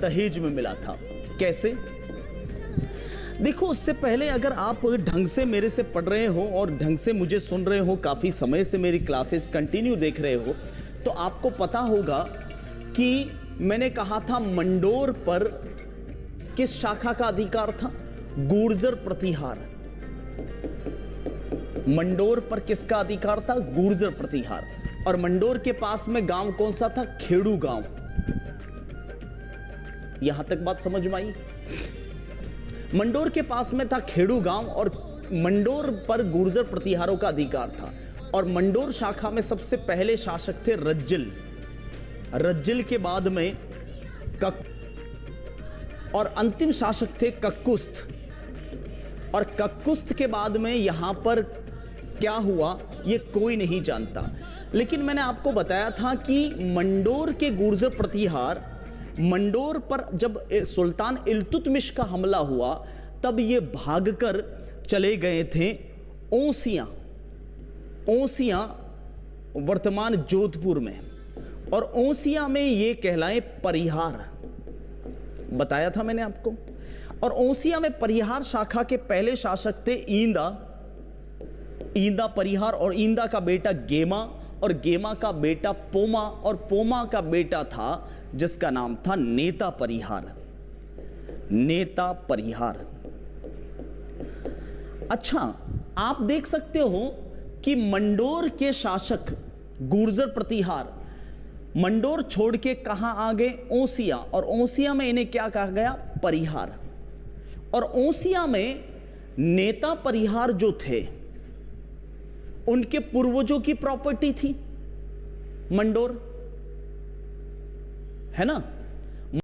दहेज में मिला था। कैसे? देखो, उससे पहले अगर आप ढंग से मेरे से पढ़ रहे हो और ढंग से मुझे सुन रहे हो, काफी समय से मेरी क्लासेस कंटिन्यू देख रहे हो, तो आपको पता होगा कि मैंने कहा था मंडोर पर किस शाखा का अधिकार था? गुर्जर प्रतिहार। मंडोर पर किसका अधिकार था? गुर्जर प्रतिहार। और मंडोर के पास में गांव कौन सा था? खेड़ू गांव। यहां तक बात समझ में आई? मंडोर के पास में था खेड़ू गांव और मंडोर पर गुर्जर प्रतिहारों का अधिकार था। और मंडोर शाखा में सबसे पहले शासक थे रज्जिल। रज्जिल के बाद में और अंतिम शासक थे कक्कुस्थ। और कक्कुस्थ के बाद में यहां पर क्या हुआ ये कोई नहीं जानता। लेकिन मैंने आपको बताया था कि मंडोर के गुर्जर प्रतिहार, मंडोर पर जब सुल्तान इल्तुतमिश का हमला हुआ तब ये भागकर चले गए थे ओसियां। ओसियां वर्तमान जोधपुर में, और ओसियां में ये कहलाए परिहार। बताया था मैंने आपको। और ओसियां में परिहार शाखा के पहले शासक थे ईंदा। ईंदा परिहार, और ईंदा का बेटा गेमा, और गेमा का बेटा पोमा, और पोमा का बेटा था जिसका नाम था नेता परिहार। नेता परिहार। अच्छा, आप देख सकते हो कि मंडोर के शासक गुर्जर प्रतिहार मंडोर छोड़ के कहां आ गए? ओसिया। और ओसिया में इन्हें क्या कहा गया? परिहार। और ओसिया में नेता परिहार जो थे उनके पूर्वजों की प्रॉपर्टी थी मंडोर, है ना?